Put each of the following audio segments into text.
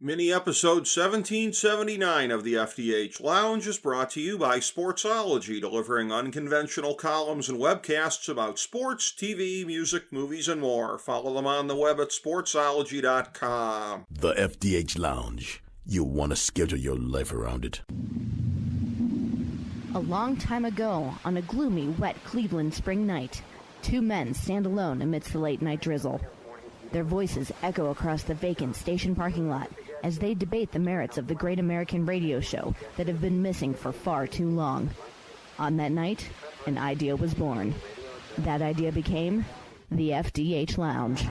Mini episode 1779 of the FDH Lounge is brought to you by Sportsology, delivering unconventional columns and webcasts about sports, TV, music, movies, and more. Follow them on the web at sportsology.com. The FDH Lounge. You'll want to schedule your life around it. A long time ago, on a gloomy, wet Cleveland spring night, two men stand alone amidst the late-night drizzle. Their voices echo across the vacant station parking lot as they debate the merits of the great American radio show that have been missing for far too long. On that night, an idea was born. That idea became the FDH Lounge.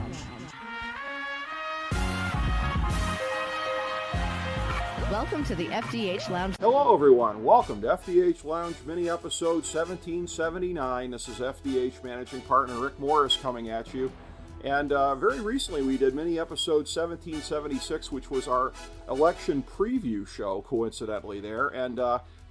Welcome to the FDH Lounge. Hello, everyone. Welcome to FDH Lounge mini episode 1779. This is FDH Managing Partner Rick Morris coming at you. And very recently we did mini episode 1776, which was our election preview show, coincidentally there. And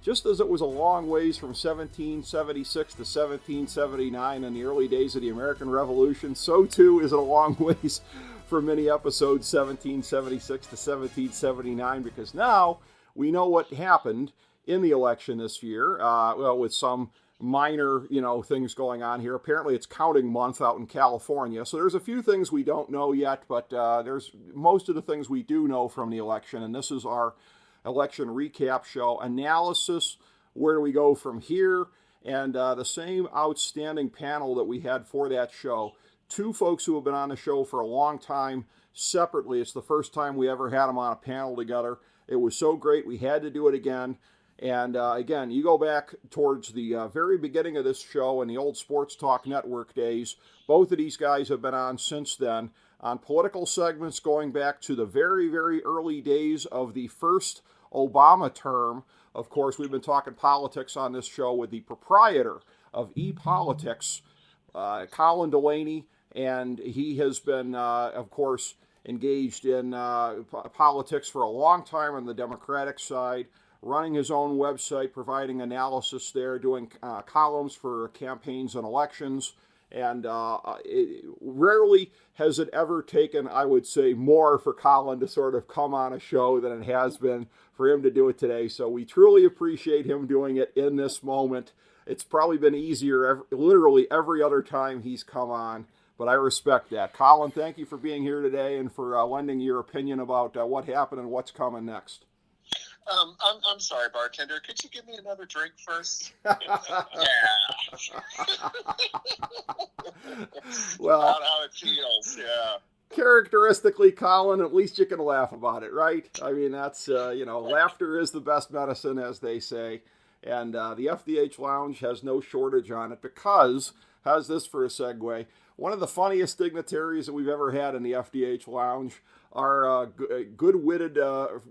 just as it was a long ways from 1776 to 1779 in the early days of the American Revolution, so too is it a long ways from mini episode 1776 to 1779, because now we know what happened in the election this year, with some minor, things going on here. Apparently it's counting month out in California, so there's a few things we don't know yet, but there's most of the things we do know from the election, and this is our election recap show analysis. Where do we go from here? And the same outstanding panel that we had for that show. Two folks who have been on the show for a long time separately. It's the first time we ever had them on a panel together. It was so great, we had to do it again. And again, you go back towards the very beginning of this show in the old Sports Talk Network days. Both of these guys have been on since then on political segments going back to the very, very early days of the first Obama term. Of course, we've been talking politics on this show with the proprietor of ePolitics, Colin Delany, and he has been, of course, engaged in politics for a long time on the Democratic side, running his own website, providing analysis there, doing columns for campaigns and elections. And rarely has it ever taken, I would say, more for Colin to sort of come on a show than it has been for him to do it today. So we truly appreciate him doing it in this moment. It's probably been easier literally every other time he's come on, but I respect that. Colin, thank you for being here today and for lending your opinion about what happened and what's coming next. I'm sorry, bartender. Could you give me another drink first? Well, how it feels, yeah. Characteristically, Colin, at least you can laugh about it, right? I mean, that's, laughter is the best medicine, as they say. And the FDH Lounge has no shortage on it because, how's this for a segue? One of the funniest dignitaries that we've ever had in the FDH Lounge, our good-witted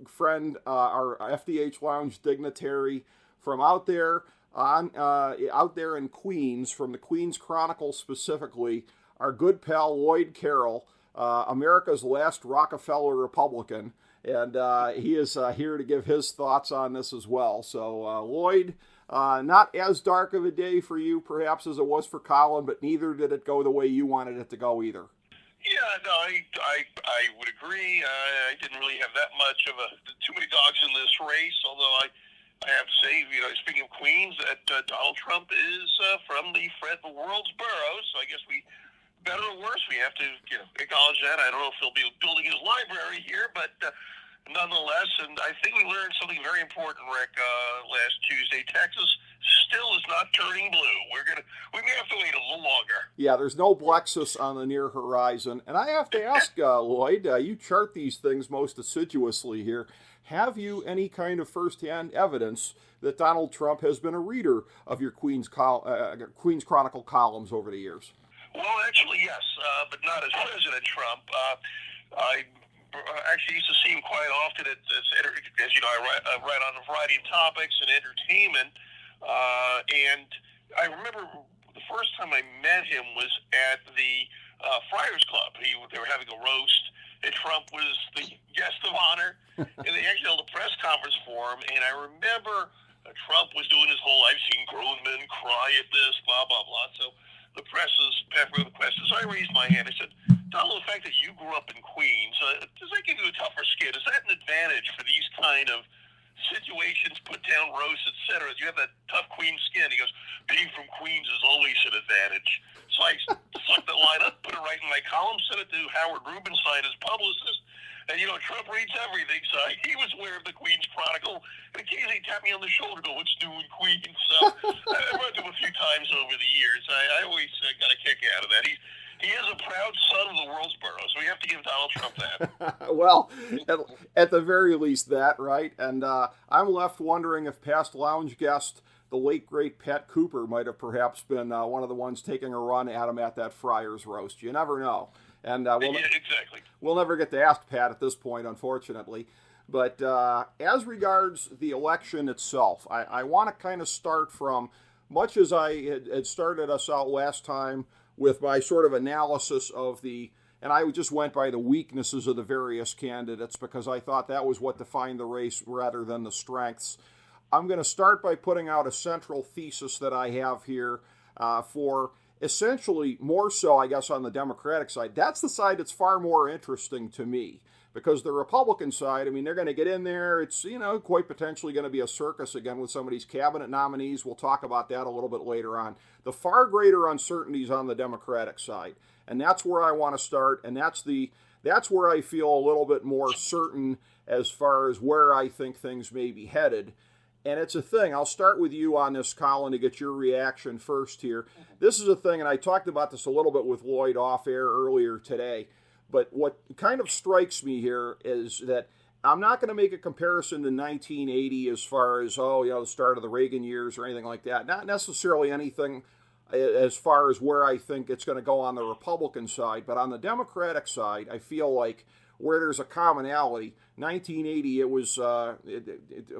friend, our FDH Lounge dignitary from out there in Queens, from the Queens Chronicle specifically, our good pal Lloyd Carroll, America's last Rockefeller Republican, and he is here to give his thoughts on this as well. So Lloyd, not as dark of a day for you perhaps as it was for Colin, but neither did it go the way you wanted it to go either. Yeah, no, I would agree. I didn't really have that much of too many dogs in this race, although I have to say, speaking of Queens, that Donald Trump is from the world's boroughs, so I guess better or worse, we have to acknowledge that. I don't know if he'll be building his library here, but nonetheless, and I think we learned something very important, Rick, last Tuesday. Texas still is not turning blue. We may have to wait a little longer. Yeah, there's no Blexus on the near horizon. And I have to ask, Lloyd, you chart these things most assiduously here. Have you any kind of firsthand evidence that Donald Trump has been a reader of your Queens Chronicle columns over the years? Well, actually, yes, but not as President Trump. I actually used to see him quite often as you know, I write on a variety of topics and entertainment. And I remember the first time I met him was at the Friars Club. They were having a roast, and Trump was the guest of honor, and they actually held a press conference for him. And I remember Trump was doing his whole, I've seen grown men cry at this, blah, blah, blah. So the press is peppering the question. So I raised my hand. I said, Donald, the fact that you grew up in Queens, does that give you a tougher skin? Is that an advantage for these kind of situations, put down roasts, etc.? You have that tough Queens skin. He goes, being from Queens is always an advantage. So I sucked that line up, put it right in my column, sent it to Howard Rubenstein, his publicist. And, Trump reads everything, so he was aware of the Queens Chronicle. And occasionally he tapped me on the shoulder, go, what's new in Queens? So I've read him a few times over the years. I always got a kick out of that. He is a proud son of the world's borough, so we have to give Donald Trump that. Well, at the very least that, right? And I'm left wondering if past lounge guest, the late, great Pat Cooper, might have perhaps been one of the ones taking a run at him at that Friars roast. You never know. And exactly. We'll never get to ask Pat at this point, unfortunately. But as regards the election itself, I want to kind of start from, much as I had started us out last time, with my sort of analysis of and I just went by the weaknesses of the various candidates because I thought that was what defined the race rather than the strengths. I'm going to start by putting out a central thesis that I have here for essentially more so, I guess, on the Democratic side. That's the side that's far more interesting to me. Because the Republican side, I mean, they're going to get in there. It's, quite potentially going to be a circus again with some of these cabinet nominees. We'll talk about that a little bit later on. The far greater uncertainties on the Democratic side. And that's where I want to start. And that's where I feel a little bit more certain as far as where I think things may be headed. And it's a thing. I'll start with you on this, Colin, to get your reaction first here. This is a thing, and I talked about this a little bit with Lloyd off air earlier today. But what kind of strikes me here is that I'm not going to make a comparison to 1980 as far as, the start of the Reagan years or anything like that. Not necessarily anything as far as where I think it's going to go on the Republican side. But on the Democratic side, I feel like where there's a commonality, 1980, it was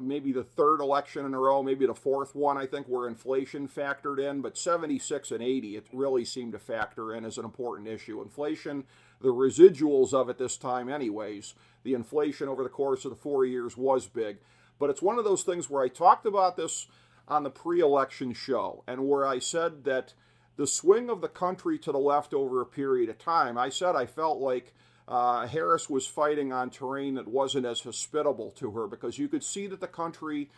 maybe the third election in a row, maybe the fourth one, I think, where inflation factored in. But 76 and 80, it really seemed to factor in as an important issue. Inflation, the residuals of it this time anyways, the inflation over the course of the 4 years was big. But it's one of those things where I talked about this on the pre-election show and where I said that the swing of the country to the left over a period of time, I said I felt like Harris was fighting on terrain that wasn't as hospitable to her because you could see that the country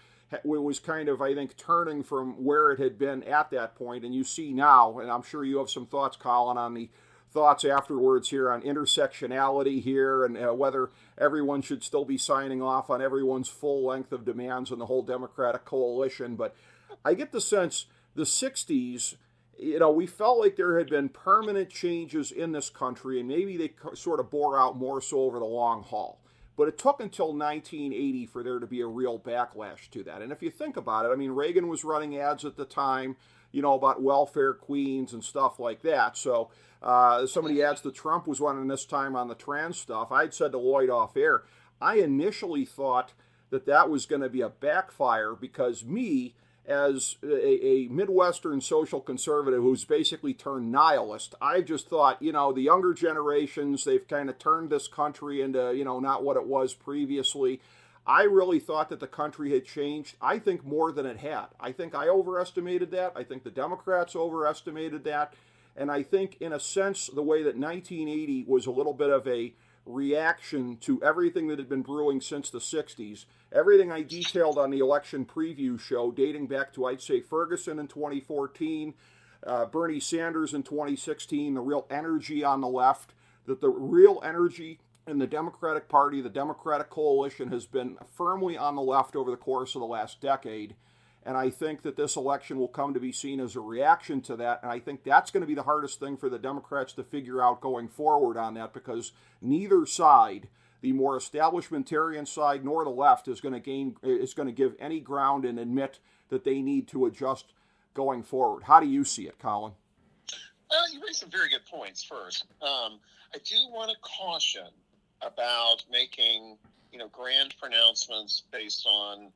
was kind of, I think, turning from where it had been at that point. And you see now, and I'm sure you have some thoughts, Colin, on the thoughts afterwards here on intersectionality here and whether everyone should still be signing off on everyone's full length of demands in the whole Democratic coalition. But I get the sense the 60s, we felt like there had been permanent changes in this country and maybe they sort of bore out more so over the long haul. But it took until 1980 for there to be a real backlash to that. And if you think about it, I mean, Reagan was running ads at the time, about welfare queens and stuff like that. So some of the ads that Trump was running this time on the trans stuff, I'd said to Lloyd off air, I initially thought that was going to be a backfire because me, as a Midwestern social conservative who's basically turned nihilist, I just thought, the younger generations, they've kind of turned this country into, not what it was previously. I really thought that the country had changed, I think, more than it had. I think I overestimated that. I think the Democrats overestimated that. And I think, in a sense, the way that 1980 was a little bit of a reaction to everything that had been brewing since the 60s, everything I detailed on the election preview show, dating back to, I'd say, Ferguson in 2014, Bernie Sanders in 2016, the real energy on the left, that the real energy in the Democratic Party, the Democratic coalition, has been firmly on the left over the course of the last decade. And I think that this election will come to be seen as a reaction to that. And I think that's going to be the hardest thing for the Democrats to figure out going forward on that, because neither side, the more establishmentarian side nor the left, is going to give any ground and admit that they need to adjust going forward. How do you see it, Colin? Well, you raised some very good points first. I do want to caution about making, grand pronouncements based on,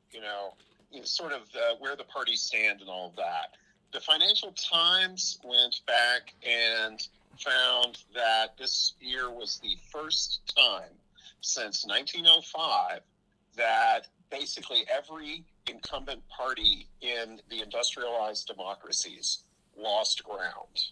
sort of where the parties stand and all of that. The Financial Times went back and found that this year was the first time since 1905 that basically every incumbent party in the industrialized democracies lost ground.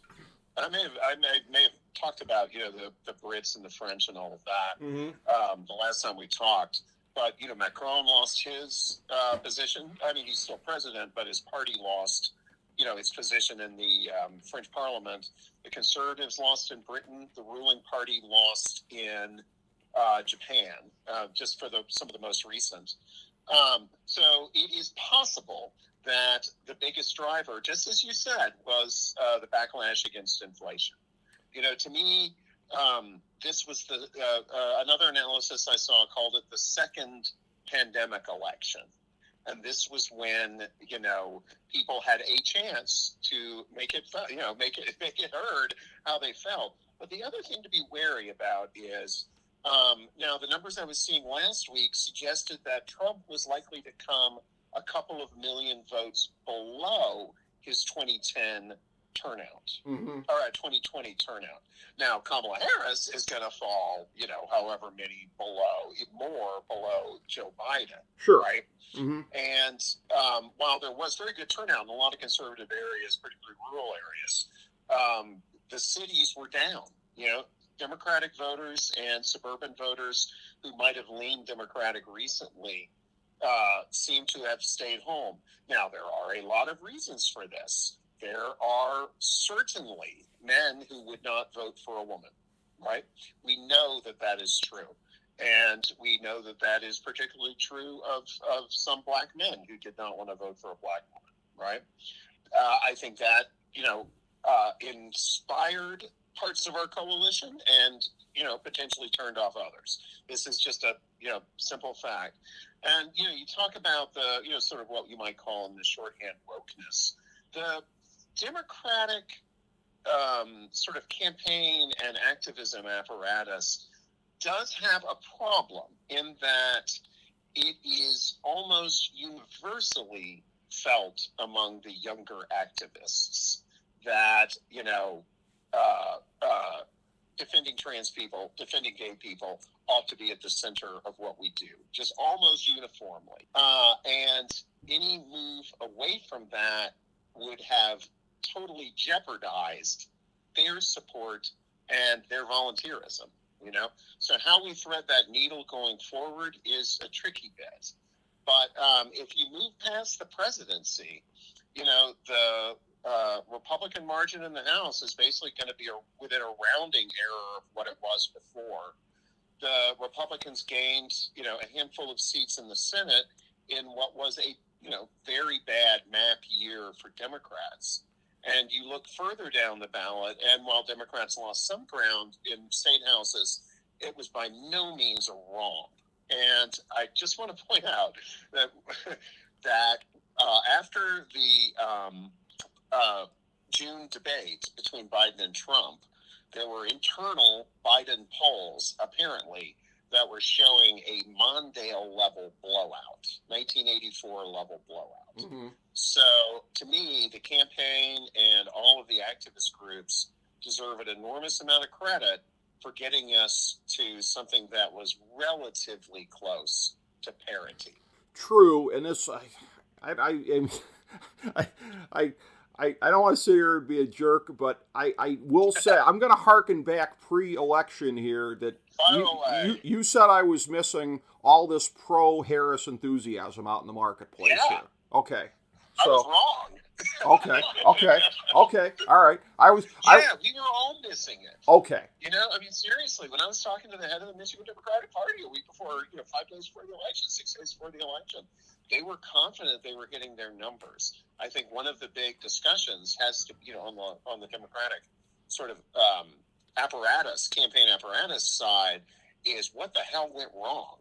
I may have talked about, the Brits and the French and all of that the last time we talked. But, Macron lost his position. I mean, he's still president, but his party lost, its position in the French Parliament. The Conservatives lost in Britain. The ruling party lost in Japan, just for some of the most recent. So it is possible that the biggest driver, just as you said, was the backlash against inflation. To me, this was another analysis I saw called it the second pandemic election. And this was when, people had a chance to make it heard how they felt. But the other thing to be wary about is, now the numbers I was seeing last week suggested that Trump was likely to come a couple of million votes below his 2010 turnout, or 2020 turnout. Now, Kamala Harris is going to fall, however many more below Joe Biden. Sure. Right? Mm-hmm. And while there was very good turnout in a lot of conservative areas, particularly rural areas, the cities were down. Democratic voters and suburban voters who might have leaned Democratic recently seem to have stayed home. Now, there are a lot of reasons for this. There are certainly men who would not vote for a woman, right? We know that is true. And we know that is particularly true of some black men who did not want to vote for a black woman, right? I think that, inspired parts of our coalition and, potentially turned off others. This is just a, simple fact. And, you talk about the, sort of what you might call in the shorthand wokeness. The Democratic sort of campaign and activism apparatus does have a problem in that it is almost universally felt among the younger activists that, defending trans people, defending gay people ought to be at the center of what we do, just almost uniformly. And any move away from that would have totally jeopardized their support and their volunteerism, So how we thread that needle going forward is a tricky bit. But if you move past the presidency, the Republican margin in the House is basically going to be within a rounding error of what it was before. The Republicans gained, a handful of seats in the Senate in what was a, very bad map year for Democrats. And you look further down the ballot, and while Democrats lost some ground in state houses, it was by no means a wrong. And I just want to point out that after the June debate between Biden and Trump, there were internal Biden polls, apparently, that were showing a Mondale level blowout, 1984 level blowout. Mm-hmm. So, to me, the campaign and all of the activist groups deserve an enormous amount of credit for getting us to something that was relatively close to parity. True, and this, I don't want to sit here and be a jerk, but I will say, I'm going to harken back pre-election here that you said I was missing all this pro-Harris enthusiasm out in the marketplace here. Okay. So, I was wrong. Okay. All right. We were all missing it. Okay. Seriously, when I was talking to the head of the Michigan Democratic Party a week before, 5 days before the election, 6 days before the election, they were confident they were hitting their numbers. I think one of the big discussions has to, on the Democratic sort of campaign apparatus side is what the hell went wrong,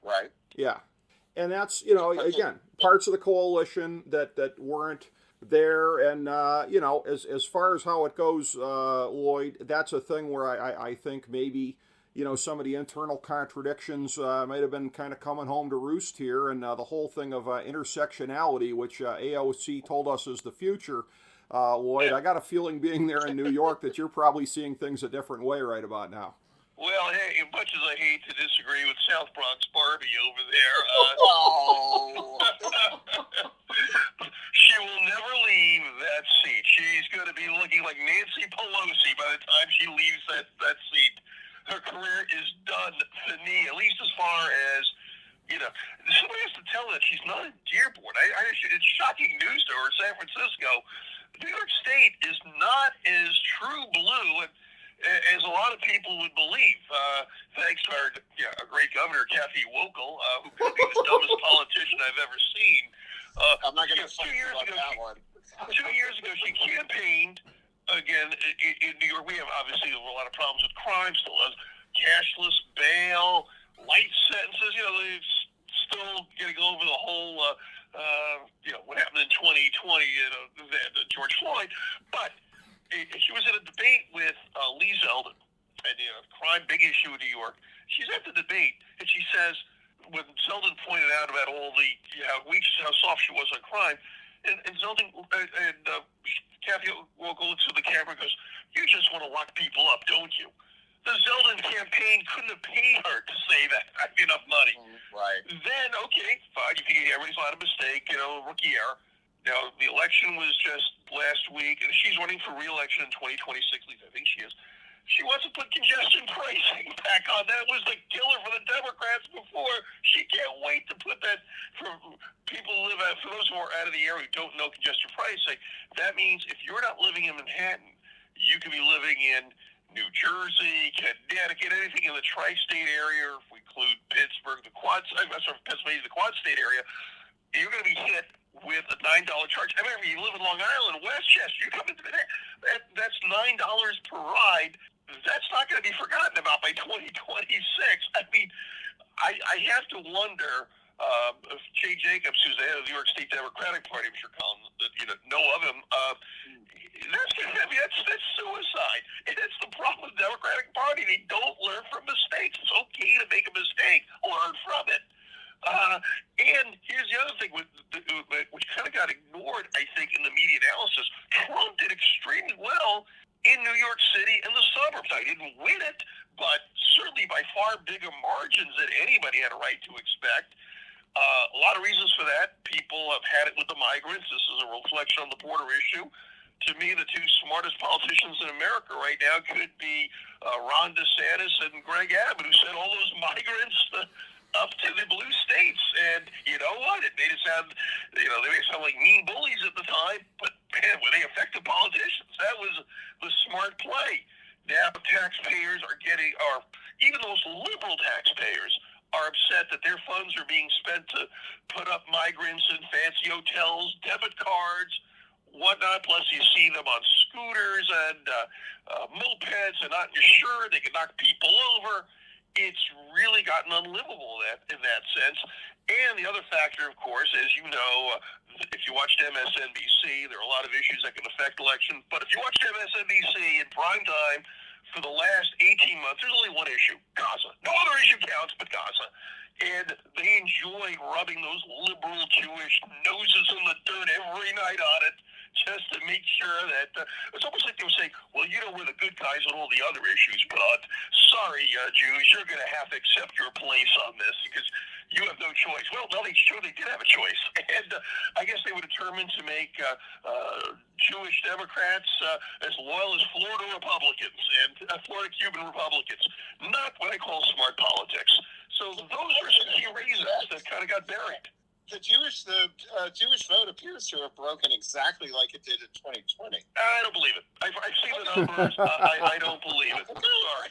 right? Yeah. And that's, again, parts of the coalition that weren't there. And, as far as how it goes, Lloyd, that's a thing where I think maybe, some of the internal contradictions might have been kind of coming home to roost here. And the whole thing of intersectionality, which AOC told us is the future, Lloyd, I got a feeling being there in New York that you're probably seeing things a different way right about now. Well, hey, as much as I hate to disagree with South Bronx Barbie over there, she will never leave that seat. She's going to be looking looking like Nancy Pelosi by the time she leaves that seat. Her career is done, fini, at least as far as, somebody has to tell her that she's not in Dearborn. It's shocking news to her. San Francisco, New York State is not as true blue as a lot of people would believe. Thanks to our great governor, Kathy Hochul, who could be the dumbest politician I've ever seen. I'm not going to fight about that one. 2 years ago, she campaigned again in New York. We have obviously a lot of problems with crime, still has cashless bail, light sentences. They're still getting over the whole, what happened in 2020, the George Floyd. But she was in a debate with Lee Zeldin, and crime, big issue in New York. She's at the debate, and she says, when Zeldin pointed out about all the how soft she was on crime, and Zeldin and Kathy Hochul looks at the camera and goes, "You just want to lock people up, don't you?" The Zeldin campaign couldn't have paid her to say that. I have enough money. Right. Then, okay, fine. You think everybody's not a mistake, rookie error. Now, the election was just last week, and she's running for re-election in 2026, at least I think she is. She wants to put congestion pricing back on. That was the killer for the Democrats before. She can't wait to put that for people who live out, for those who are out of the area who don't know congestion pricing. That means if you're not living in Manhattan, you could be living in New Jersey, Connecticut, anything in the tri-state area, if we include Pittsburgh, Pennsylvania, the quad state area, you're going to be hit with a $9 charge. I mean, if you live in Long Island, Westchester, you come into that's $9 per ride. That's not going to be forgotten about by 2026. I mean, I have to wonder if Jay Jacobs, who's the head of the New York State Democratic Party, I'm sure Colin know of him, that's suicide. And that's the problem with the Democratic Party. They don't learn from mistakes. It's okay to make a mistake. Learn from it. And here's the other thing, which kind of got ignored, I think, in the media analysis. Trump did extremely well in New York City and the suburbs. I didn't win it, but certainly by far bigger margins than anybody had a right to expect. A lot of reasons for that. People have had it with the migrants. This is a reflection on the border issue. To me, the two smartest politicians in America right now could be Ron DeSantis and Greg Abbott, who sent all those migrants up to the blue states. And you know what? It made it sound, they made it sound like mean bullies at the time, but man, were they effective politicians? That was the smart play. Now taxpayers even the most liberal taxpayers are upset that their funds are being spent to put up migrants in fancy hotels, debit cards, whatnot. Plus, you see them on scooters and mopeds and not insured. They can knock people over. It's really gotten unlivable in that sense. And the other factor, of course, as you know, if you watched MSNBC, there are a lot of issues that can affect elections. But if you watched MSNBC in prime time for the last 18 months, there's only one issue, Gaza. No other issue counts but Gaza. And they enjoy rubbing those liberal Jewish noses in the dirt every night on it, just to make sure that it's almost like they were saying, well, we're the good guys on all the other issues, but sorry, Jews, you're going to have to accept your place on this because you have no choice. Well, it's true they did have a choice, and I guess they were determined to make Jewish Democrats as loyal as Florida Republicans and Florida Cuban Republicans. Not what I call smart politics. So those are some key reasons that kind of got buried. The Jewish vote appears to have broken exactly like it did in 2020. I don't believe it. I've seen the numbers. I don't believe it. Sorry.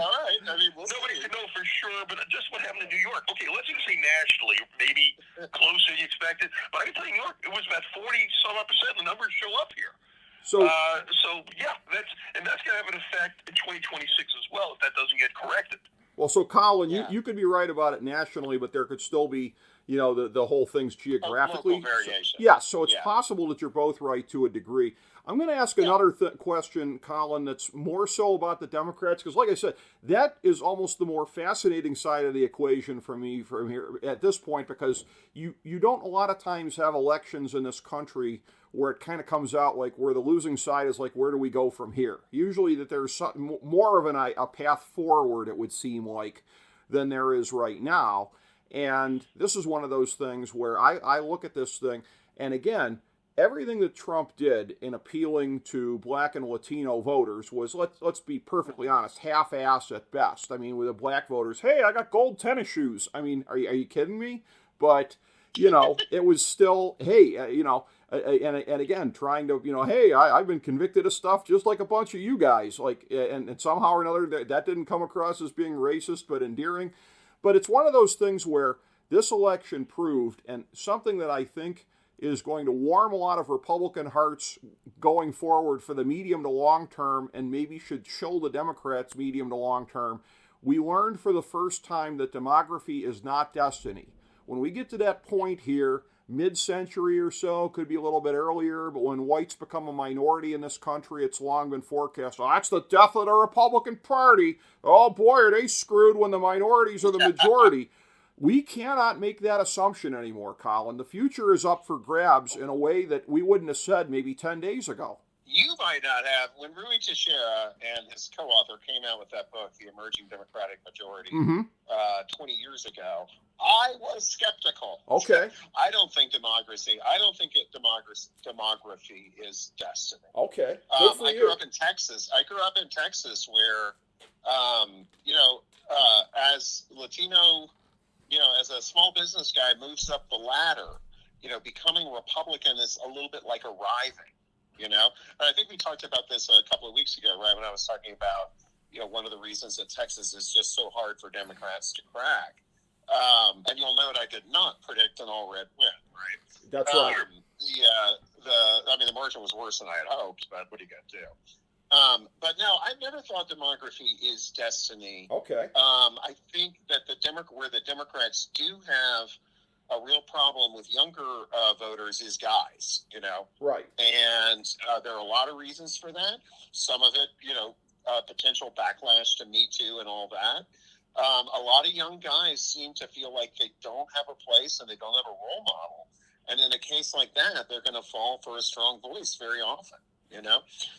All right. I mean, nobody can know for sure, but just what happened in New York. Okay, let's just say nationally, maybe closer than you expected. But I can tell you, New York, it was about 40-some-odd%. The numbers show up here. So yeah, that's going to have an effect in 2026 as well if that doesn't get corrected. Well, so Colin, you could be right about it nationally, but there could still be, the whole thing's geographically. Local variation. So it's possible that you're both right to a degree. I'm going to ask another question, Colin, that's more so about the Democrats, because like I said, that is almost the more fascinating side of the equation for me from here at this point, because you don't a lot of times have elections in this country where it kind of comes out like where the losing side is like, where do we go from here? Usually that there's something more of a path forward, it would seem like, than there is right now. And this is one of those things where I look at this thing, and again, everything that Trump did in appealing to black and Latino voters was, let's be perfectly honest, half-assed at best. I mean, with the black voters, hey, I got gold tennis shoes. I mean, are you kidding me? But, it was still, hey, and again, trying to, hey, I've been convicted of stuff just like a bunch of you guys. Like, and somehow or another, that didn't come across as being racist, but endearing. But it's one of those things where this election proved, and something that I think is going to warm a lot of Republican hearts going forward for the medium to long term, and maybe should chill the Democrats medium to long term. We learned for the first time that demography is not destiny. When we get to that point here, mid-century or so, could be a little bit earlier, but when whites become a minority in this country, it's long been forecast. Oh, that's the death of the Republican Party. Oh boy, are they screwed when the minorities are the majority. We cannot make that assumption anymore, Colin. The future is up for grabs in a way that we wouldn't have said maybe 10 days ago. You might not have. When Rui Teixeira and his co-author came out with that book, The Emerging Democratic Majority, 20 years ago, I was skeptical. Okay. I don't think demography is destiny. Okay. I grew up in Texas. Where, as Latino, as a small business guy moves up the ladder, becoming Republican is a little bit like arriving. And I think we talked about this a couple of weeks ago, right, when I was talking about, one of the reasons that Texas is just so hard for Democrats to crack. And you'll note I did not predict an all-red win, right? That's right. The margin was worse than I had hoped, but what are you going to do? But no, I've never thought demography is destiny. Okay. I think that where the Democrats do have a real problem with younger voters is guys, Right. And there are a lot of reasons for that. Some of it, potential backlash to Me Too and all that. A lot of young guys seem to feel like they don't have a place and they don't have a role model. And in a case like that, they're going to fall for a strong voice very often,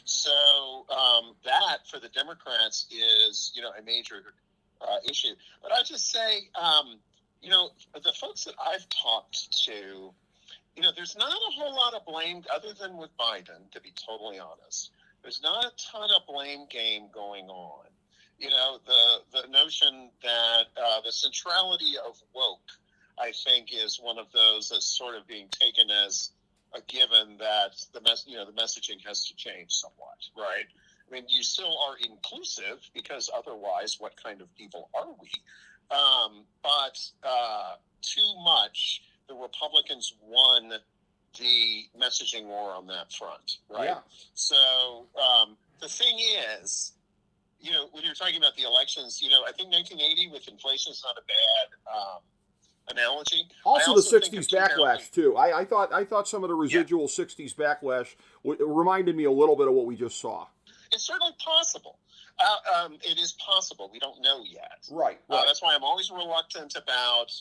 So that for the Democrats is, a major issue. But I just say, the folks that I've talked to, there's not a whole lot of blame other than with Biden, to be totally honest. There's not a ton of blame game going on. The notion that the centrality of woke, I think, is one of those that's sort of being taken as a given that the messaging has to change somewhat, right? I mean, you still are inclusive because otherwise, what kind of people are we? But too much, the Republicans won the messaging war on that front, right? Yeah. So the thing is, when you're talking about the elections, I think 1980 with inflation is not a bad analogy. Also the 60s backlash, too. I thought some of the residual 60s backlash reminded me a little bit of what we just saw. It's certainly possible. It is possible. We don't know yet. Right. That's why I'm always reluctant about,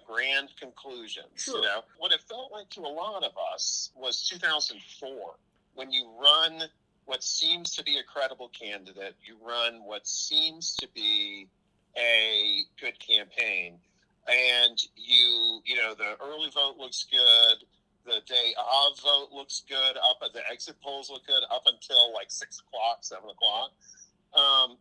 grand conclusions. Sure. What it felt like to a lot of us was 2004, when you run what seems to be a credible candidate, you run what seems to be a good campaign, and the early vote looks good, the day of vote looks good, the exit polls look good up until like 6 o'clock, 7 o'clock.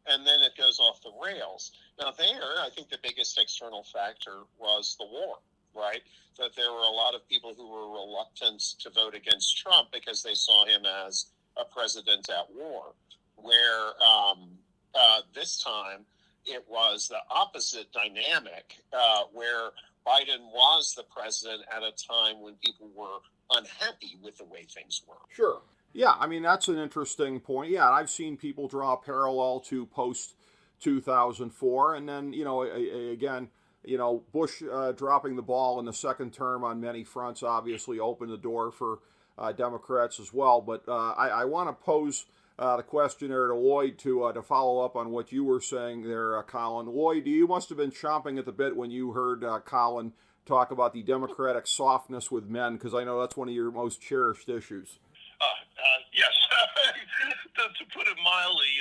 And then it goes off the rails. Now I think the biggest external factor was the war, right? That there were a lot of people who were reluctant to vote against Trump because they saw him as a president at war, where this time it was the opposite dynamic, where Biden was the president at a time when people were unhappy with the way things were. Sure. Yeah, I mean, that's an interesting point. Yeah, I've seen people draw a parallel to post-2004, and then, again, Bush dropping the ball in the second term on many fronts obviously opened the door for Democrats as well. But I want to pose the question there to Lloyd to follow up on what you were saying there, Colin. Lloyd, you must have been chomping at the bit when you heard Colin talk about the Democratic softness with men, because I know that's one of your most cherished issues. Yes, to put it mildly,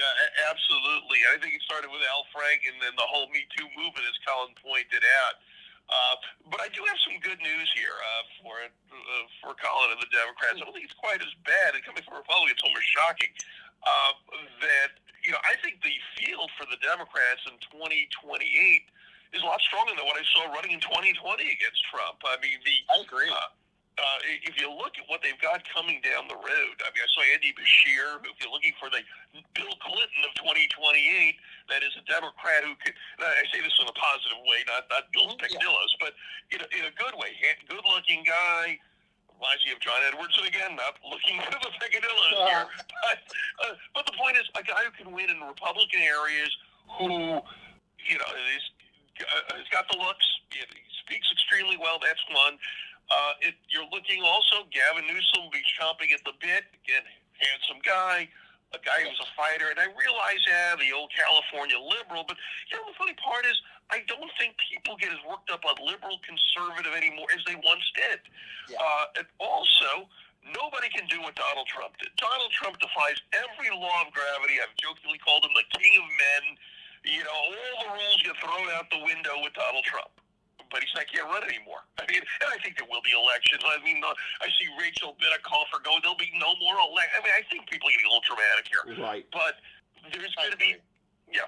absolutely. I think it started with Al Franken and then the whole Me Too movement, as Colin pointed out. But I do have some good news here for Colin and the Democrats. I don't think it's quite as bad, and coming from Republicans, it's almost shocking that I think the field for the Democrats in 2028 is a lot stronger than what I saw running in 2020 against Trump. I mean, I agree. If you look at what they've got coming down the road, I mean, I saw Andy Beshear, who, if you're looking for the Bill Clinton of 2028, that is a Democrat who could, I say this in a positive way, not Bill Pecknillos, but in a good way, good-looking guy. Reminds me of John Edwardson again, not looking for the Pecknillos here. But the point is, a guy who can win in Republican areas, who, has got the looks, he speaks extremely well, that's one. You're looking also, Gavin Newsom will be chomping at the bit. Again, handsome guy, a guy who's a fighter. And I realize, the old California liberal, but the funny part is, I don't think people get as worked up on liberal conservative anymore as they once did. Yeah. And also, nobody can do what Donald Trump did. Donald Trump defies every law of gravity. I've jokingly called him the king of men. All the rules get thrown out the window with Donald Trump. But he can't run anymore. I mean, and I think there will be elections. I mean, I see Rachel Bittencofer go, there'll be no more elections. I mean, I think people are getting a little dramatic here. Right. But there's going to be,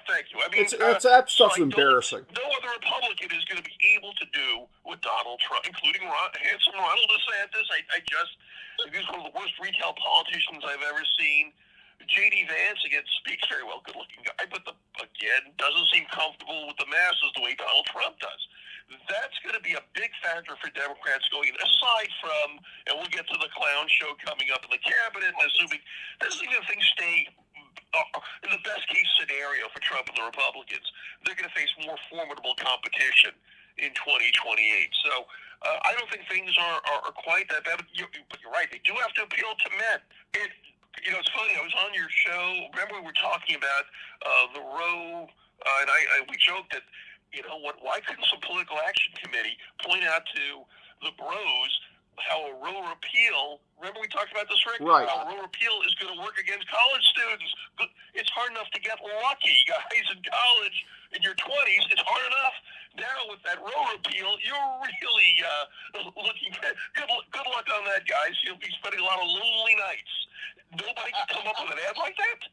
thank you. I mean, that stuff's embarrassing. No other Republican is going to be able to do what Donald Trump, including handsome Ronald DeSantis. I he's one of the worst retail politicians I've ever seen. J.D. Vance, again, speaks very well, good-looking guy, but again, doesn't seem comfortable with the masses the way Donald Trump does. That's going to be a big factor for Democrats going, aside from, and we'll get to the clown show coming up in the cabinet, and assuming things stay in the best-case scenario for Trump and the Republicans, they're going to face more formidable competition in 2028. So I don't think things are quite that bad, but you're right. They do have to appeal to men. It's funny. I was on your show. Remember, we were talking about the Roe, and we joked that, why couldn't some political action committee point out to the bros how a Roe repeal? Remember, we talked about this, Rick? Right. How a Roe repeal is going to work against college students. It's hard enough to get lucky, guys, in college in your 20s. It's hard enough. Now with that Roe repeal, you're really looking. Good luck on that, guys. You'll be spending a lot of lonely nights. Nobody can come up with an ad like that.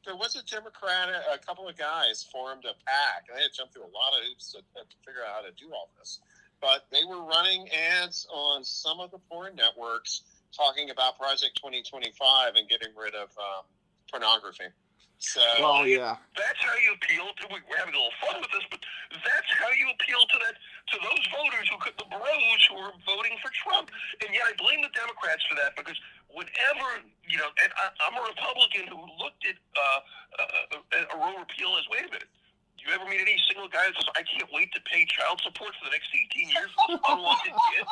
There was a Democrat, a couple of guys formed a PAC, and they had jumped through a lot of hoops to figure out how to do all this. But they were running ads on some of the porn networks talking about Project 2025 and getting rid of pornography. So, well, yeah. That's how you appeal to. We're having a little fun with this, but that's how you appeal to those voters the bros who are voting for Trump. And yet, I blame the Democrats for that, because whenever and I'm a Republican who looked at a Roe repeal as, wait a minute, do you ever meet any single guy that says, I can't wait to pay child support for the next 18 years for this unwanted kid?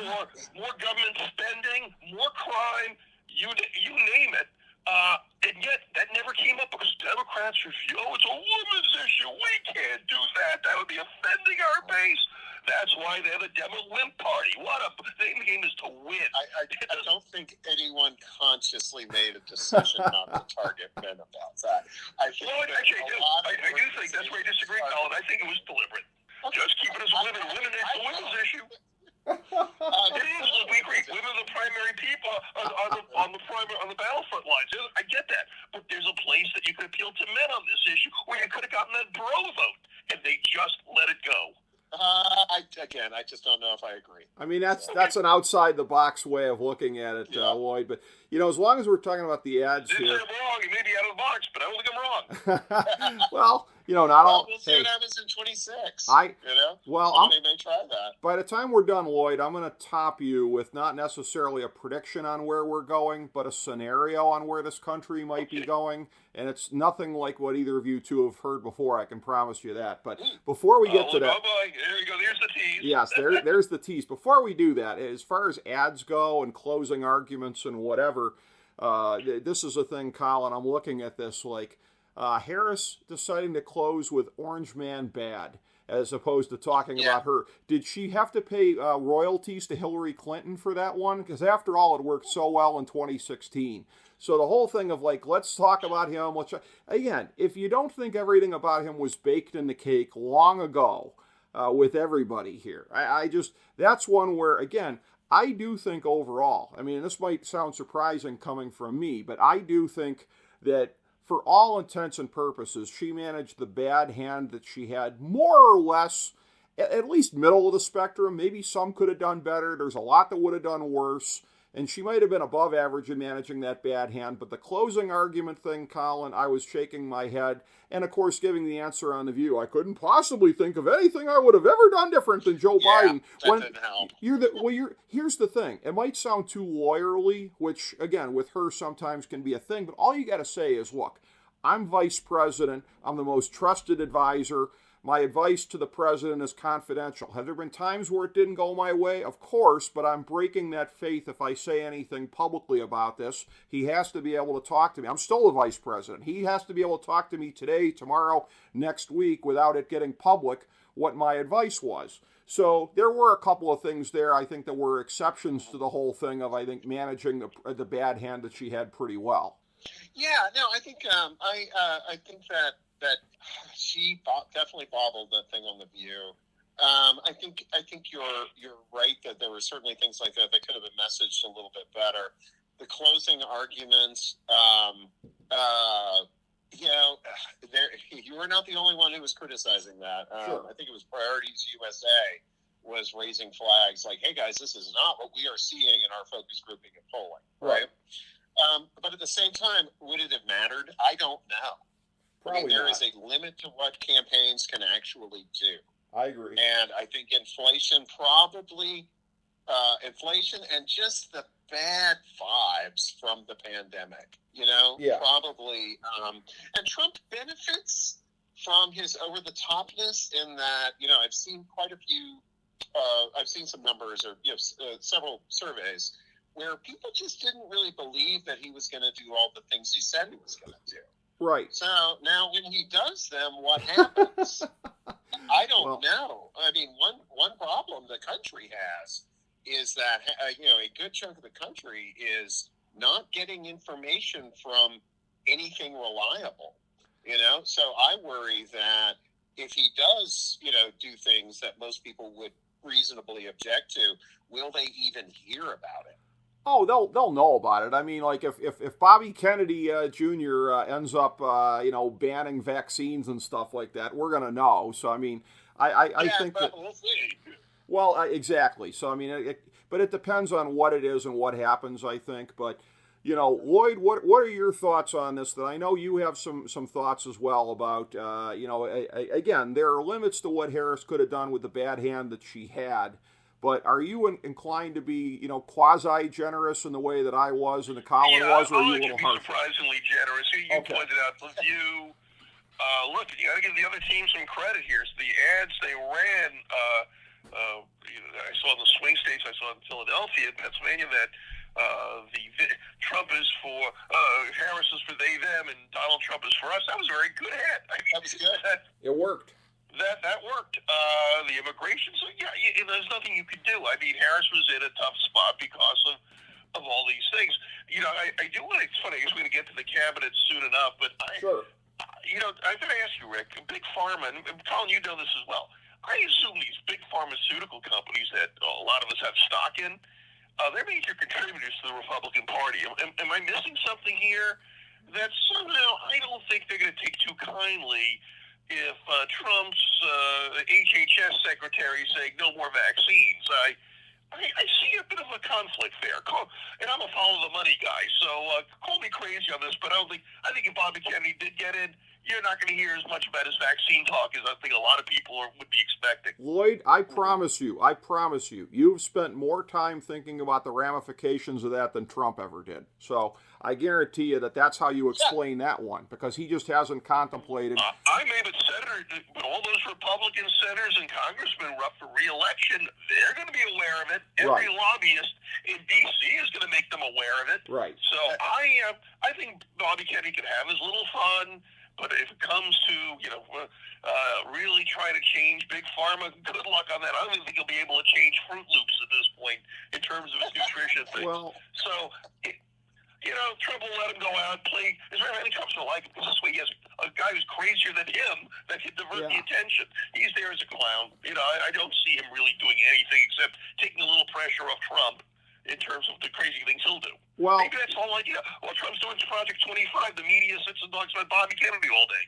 Or more government spending, more crime, you name it. And yet, that never came up because Democrats refuse. Oh, it's a woman's issue. We can't do that. That would be offending our base. That's why they're the Demo Limp Party. The name of the game is to win. I don't think anyone consciously made a decision not to target men about that. I do think that's where I disagree, Colin. I think it was deliberate. Just keep it as women. It's a women's issue. It is. We agree. Women are the primary people on the battlefront lines. I get that, but there's a place that you could appeal to men on this issue where you could have gotten that bro vote, and they just let it go. I just don't know if I agree. I mean, that's an outside the box way of looking at it, Lloyd. But as long as we're talking about the ads here, I'm wrong. You may be out of the box, but I don't think I'm wrong. Well, not all. We'll see what happens in 26. Well, they may try that. By the time we're done, Lloyd, I'm going to top you with not necessarily a prediction on where we're going, but a scenario on where this country might be going. And it's nothing like what either of you two have heard before. I can promise you that. But before we get to that, there you go. There's the tease. Yes, there's the tease. Before we do that, as far as ads go and closing arguments and whatever, this is a thing, Colin. I'm looking at this like Harris deciding to close with Orange Man bad. as opposed to talking about her. Did she have to pay royalties to Hillary Clinton for that one? Because after all, it worked so well in 2016. So the whole thing of like, let's talk about him. Again, if you don't think everything about him was baked in the cake long ago with everybody here, that's one where, again, I do think overall, I mean, this might sound surprising coming from me, but I do think that for all intents and purposes, she managed the bad hand that she had more or less, at least middle of the spectrum. Maybe some could have done better. There's a lot that would have done worse. And she might have been above average in managing that bad hand. But the closing argument thing, Colin, I was shaking my head. And, of course, giving the answer on The View. I couldn't possibly think of anything I would have ever done different than Joe Biden. That didn't help. Here's the thing. It might sound too lawyerly, which, again, with her sometimes can be a thing. But all you got to say is, look, I'm vice president. I'm the most trusted advisor. My advice to the president is confidential. Have there been times where it didn't go my way? Of course, but I'm breaking that faith if I say anything publicly about this. He has to be able to talk to me. I'm still the vice president. He has to be able to talk to me today, tomorrow, next week without it getting public what my advice was. So there were a couple of things there, I think, that were exceptions to the whole thing of, I think, managing the bad hand that she had pretty well. Yeah, no, I think I think that she definitely bobbled that thing on The View. I think you're right that there were certainly things like that could have been messaged a little bit better. The closing arguments, you were not the only one who was criticizing that. Sure. I think it was Priorities USA was raising flags like, "Hey guys, this is not what we are seeing in our focus grouping and polling." Right. But at the same time, would it have mattered? I don't know. Probably there not. is a limit to what campaigns can actually do. I agree. And I think inflation and just the bad vibes from the pandemic, probably. And Trump benefits from his over-the-topness in that, I've seen quite a few, I've seen some numbers or several surveys where people just didn't really believe that he was going to do all the things he said he was going to do. Right. So now when he does them, what happens? I don't know. I mean, one problem the country has is that, a good chunk of the country is not getting information from anything reliable, So I worry that if he does, do things that most people would reasonably object to, will they even hear about it? Oh, they'll know about it. I mean, like if Bobby Kennedy Jr. Ends up banning vaccines and stuff like that, we're gonna know. So I mean, I think that we'll see. Well, exactly. So I mean, but it depends on what it is and what happens. I think, but Lloyd, what are your thoughts on this? That I know you have some thoughts as well about. Again, there are limits to what Harris could have done with the bad hand that she had. But are you inclined to be, quasi-generous in the way that I was and the Colin was, or are you a little harsh? Surprisingly generous. You pointed out The View. Look, you got to give the other team some credit here. So the ads they ran, I saw in the swing states, I saw in Philadelphia, Pennsylvania, that Trump is for Harris is for they them, and Donald Trump is for us. That was a very good ad. I mean, that was good. It worked. That worked. The immigration, so there's nothing you could do. I mean, Harris was in a tough spot because of all these things. I do want to. It's funny. I guess we're going to get to the cabinet soon enough, but Sure. I got to ask you, Rick. Big pharma, and Colin, you know this as well. I assume these big pharmaceutical companies that a lot of us have stock in, they're major contributors to the Republican Party. Am I missing something here? That somehow I don't think they're going to take too kindly if Trump's HHS secretary is saying no more vaccines. I see a bit of a conflict there. And I'm a follow the money guy, so call me crazy on this, but I think if Bobby Kennedy did get in, you're not going to hear as much about his vaccine talk as I think a lot of people would be expecting. Lloyd, I promise you, you've spent more time thinking about the ramifications of that than Trump ever did. So I guarantee you that's how you explain that one, because he just hasn't contemplated. I may have but all those Republican senators and congressmen were up for re-election. They're going to be aware of it. Every lobbyist in D.C. is going to make them aware of it. Right. So I think Bobby Kennedy could have his little fun. But if it comes to, really trying to change Big Pharma, good luck on that. I don't even think he'll be able to change Fruit Loops at this point in terms of his nutrition thing. Well, so, Trump will let him go out and play. Is there any Trump's to like him? Because this way he has a guy who's crazier than him that can divert the attention. He's there as a clown. I don't see him really doing anything except taking a little pressure off Trump in terms of the crazy things he'll do. Well, maybe that's the whole idea. Well, Trump's doing Project 25. The media sits and talks about Bobby Kennedy all day.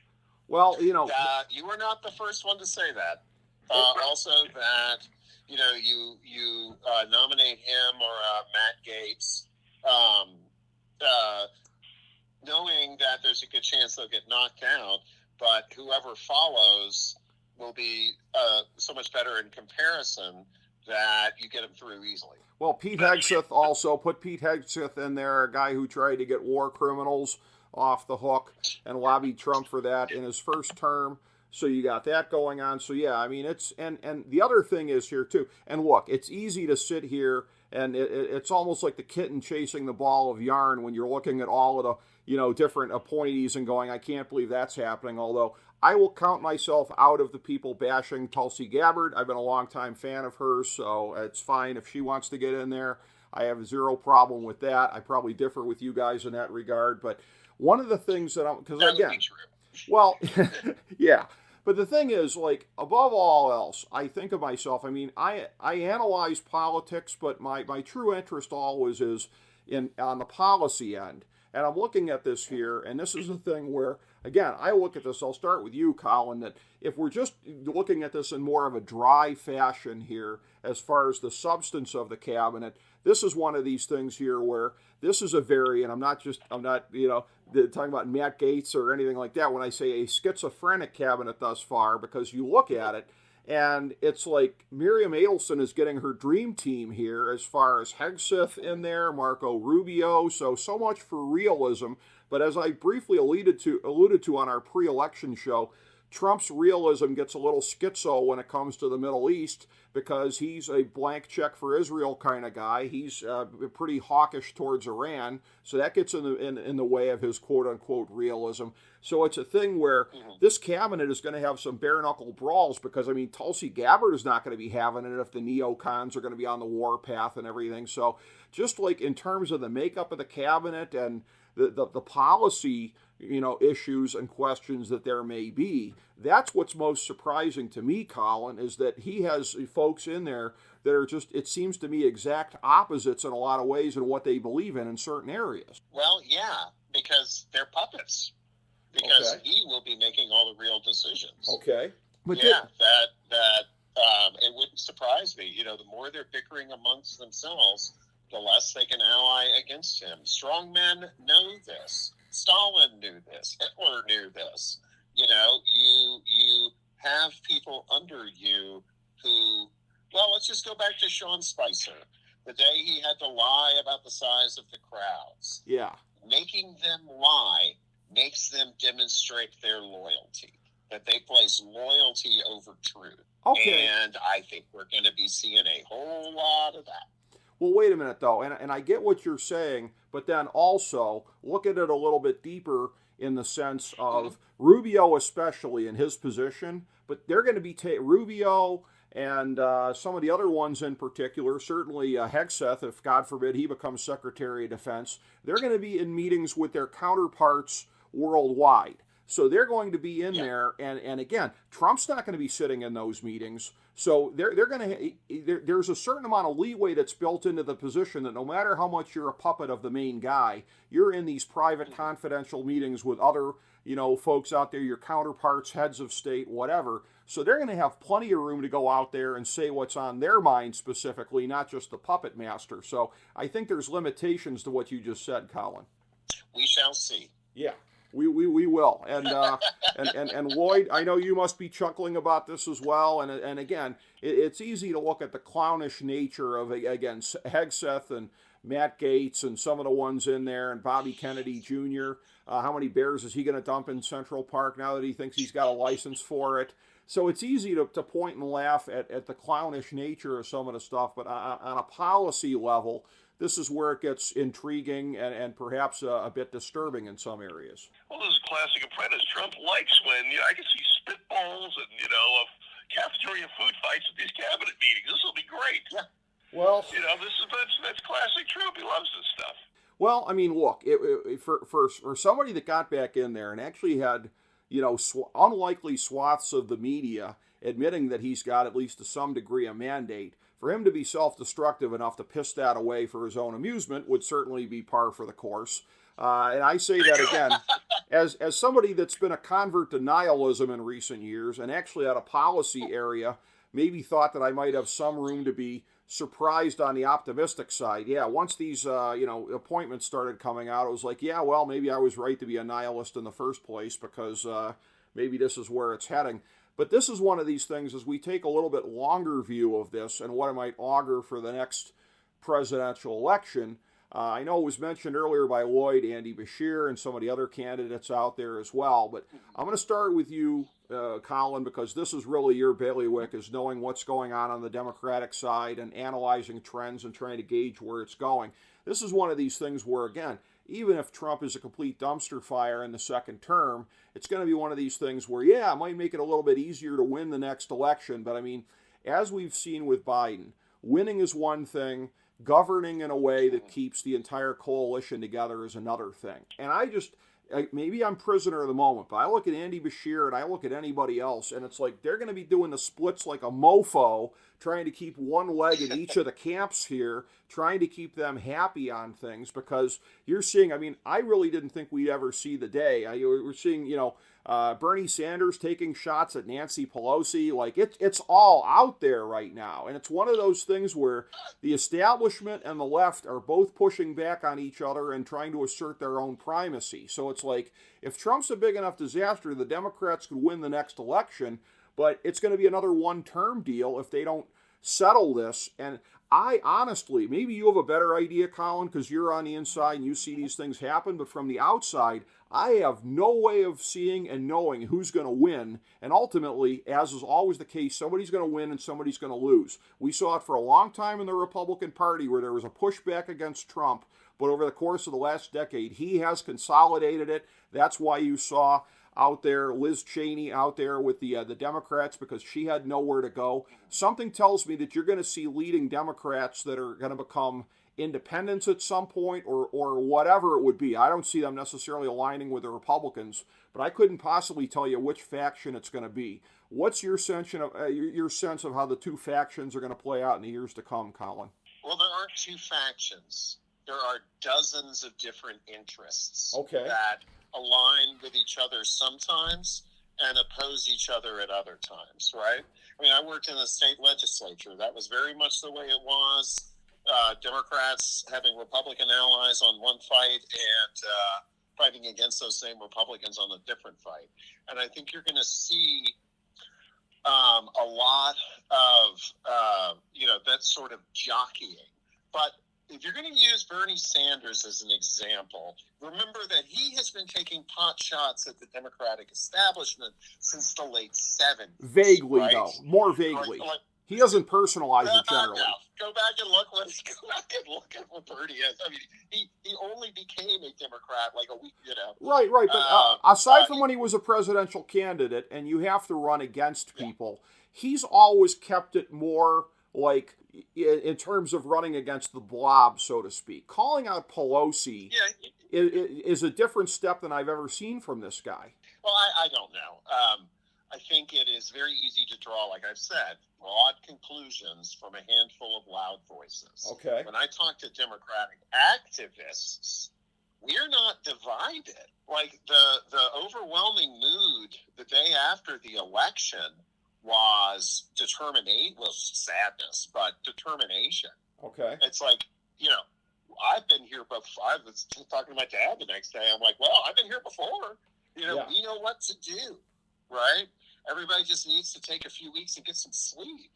Well, you were not the first one to say that. Also, that you nominate him or Matt Gaetz, knowing that there's a good chance they'll get knocked out, but whoever follows will be so much better in comparison that you get them through easily. Well, Pete Hegseth also put Pete Hegseth in there, a guy who tried to get war criminals off the hook and lobbied Trump for that in his first term. So you got that going on. So yeah, I mean, it's and the other thing is here too. And look, it's easy to sit here and it's almost like the kitten chasing the ball of yarn when you're looking at all of the different appointees and going, I can't believe that's happening. Although I will count myself out of the people bashing Tulsi Gabbard. I've been a longtime fan of hers, so it's fine if she wants to get in there. I have zero problem with that. I probably differ with you guys in that regard, but one of the things that well, yeah. But the thing is, like, above all else, I think of myself, I mean, I analyze politics, but my true interest always is on the policy end. And I'm looking at this here, and this is a thing where, again, I look at this, I'll start with you, Colin, that if we're just looking at this in more of a dry fashion here, as far as the substance of the cabinet, this is one of these things here where this is a variant. I'm not talking about Matt Gaetz or anything like that when I say a schizophrenic cabinet thus far, because you look at it, and it's like Miriam Adelson is getting her dream team here as far as Hegseth in there, Marco Rubio, so much for realism. But as I briefly alluded to on our pre-election show, Trump's realism gets a little schizo when it comes to the Middle East because he's a blank check for Israel kind of guy. He's pretty hawkish towards Iran, so that gets in the way of his quote-unquote realism. So it's a thing where this cabinet is going to have some bare-knuckle brawls because, I mean, Tulsi Gabbard is not going to be having it if the neocons are going to be on the war path and everything. So just like in terms of the makeup of the cabinet and the policy issues and questions that there may be. That's what's most surprising to me, Colin, is that he has folks in there that are just, it seems to me, exact opposites in a lot of ways in what they believe in certain areas. Well, yeah, because they're puppets. Because he will be making all the real decisions. Okay. But yeah, that it wouldn't surprise me. The more they're bickering amongst themselves, the less they can ally against him. Strong men know this. Stalin knew this. Hitler knew this. You have people under you who, well, let's just go back to Sean Spicer. The day he had to lie about the size of the crowds. Yeah. Making them lie makes them demonstrate their loyalty, that they place loyalty over truth. Okay. And I think we're going to be seeing a whole lot of that. Well, wait a minute, though, and I get what you're saying, but then also look at it a little bit deeper in the sense of Rubio, especially in his position, but they're going to be Rubio and some of the other ones in particular, certainly Hegseth, if God forbid he becomes Secretary of Defense, they're going to be in meetings with their counterparts worldwide. So they're going to be in there, and again, Trump's not going to be sitting in those meetings. So they're going to. There's a certain amount of leeway that's built into the position that no matter how much you're a puppet of the main guy, you're in these private, confidential meetings with other, folks out there, your counterparts, heads of state, whatever. So they're going to have plenty of room to go out there and say what's on their mind specifically, not just the puppet master. So I think there's limitations to what you just said, Colin. We shall see. Yeah. We will, and Lloyd, I know you must be chuckling about this as well. And again, it's easy to look at the clownish nature of Hegseth and Matt Gaetz and some of the ones in there, and Bobby Kennedy Jr. How many bears is he going to dump in Central Park now that he thinks he's got a license for it? So it's easy to point and laugh at the clownish nature of some of the stuff, but on a policy level, this is where it gets intriguing and perhaps a bit disturbing in some areas. Well, this is a classic apprentice. Trump likes when, I can see spitballs and, of cafeteria food fights at these cabinet meetings. This will be great. Yeah. Well, that's classic Trump. He loves this stuff. Well, I mean, look, for somebody that got back in there and actually had, unlikely swaths of the media admitting that he's got at least to some degree a mandate, for him to be self-destructive enough to piss that away for his own amusement would certainly be par for the course. And I say that again, as somebody that's been a convert to nihilism in recent years and actually at a policy area, maybe thought that I might have some room to be surprised on the optimistic side. Yeah, once these, appointments started coming out, it was like, yeah, well, maybe I was right to be a nihilist in the first place because maybe this is where it's heading. But this is one of these things as we take a little bit longer view of this and what it might augur for the next presidential election. I know it was mentioned earlier by Lloyd, Andy Beshear, and some of the other candidates out there as well. But I'm going to start with you, Colin, because this is really your bailiwick, is knowing what's going on the Democratic side and analyzing trends and trying to gauge where it's going. This is one of these things where, again, even if Trump is a complete dumpster fire in the second term, it's going to be one of these things where, yeah, it might make it a little bit easier to win the next election. But, I mean, as we've seen with Biden, winning is one thing. Governing in a way that keeps the entire coalition together is another thing. And maybe I'm prisoner of the moment, but I look at Andy Beshear and I look at anybody else, and it's like they're going to be doing the splits like a mofo, trying to keep one leg in each of the camps here, trying to keep them happy on things, because you're seeing, I mean, I really didn't think we'd ever see the day. We're seeing, Bernie Sanders taking shots at Nancy Pelosi. Like, it's all out there right now. And it's one of those things where the establishment and the left are both pushing back on each other and trying to assert their own primacy. So it's like, if Trump's a big enough disaster, the Democrats could win the next election, but it's going to be another one-term deal if they don't settle this. And I honestly, maybe you have a better idea, Colin, because you're on the inside and you see these things happen, but from the outside, I have no way of seeing and knowing who's going to win. And ultimately, as is always the case, somebody's going to win and somebody's going to lose. We saw it for a long time in the Republican Party where there was a pushback against Trump, but over the course of the last decade, he has consolidated it. That's why you saw out there Liz Cheney out there with the Democrats, because she had nowhere to go. Something tells me that you're going to see leading Democrats that are going to become independents at some point or whatever it would be. I don't see them necessarily aligning with the Republicans, but I couldn't possibly tell you which faction it's going to be. What's your sense of how the two factions are going to play out in the years to come, Colin? Well, there aren't two factions. There are dozens of different interests that align with each other sometimes and oppose each other at other times, right? I mean, I worked in the state legislature. That was very much the way it was. Democrats having Republican allies on one fight and fighting against those same Republicans on a different fight. And I think you're going to see a lot of, that sort of jockeying. But if you're going to use Bernie Sanders as an example, remember that he has been taking pot shots at the Democratic establishment since the late 70s. Vaguely, right? though. More vaguely. He doesn't personalize it generally. Go back and look at what Bernie is. I mean, he only became a Democrat like a week, Right. But aside from when he was a presidential candidate and you have to run against people, he's always kept it more like in terms of running against the blob, so to speak. Calling out Pelosi is a different step than I've ever seen from this guy. Well, I don't know. I think it is very easy to draw, like I've said, broad conclusions from a handful of loud voices. Okay. When I talk to Democratic activists, we're not divided. Like the overwhelming mood the day after the election was sadness, but determination. Okay. It's like, I've been here before. I was talking to my dad the next day. I'm like, well, I've been here before. We know what to do, right? Everybody just needs to take a few weeks and get some sleep.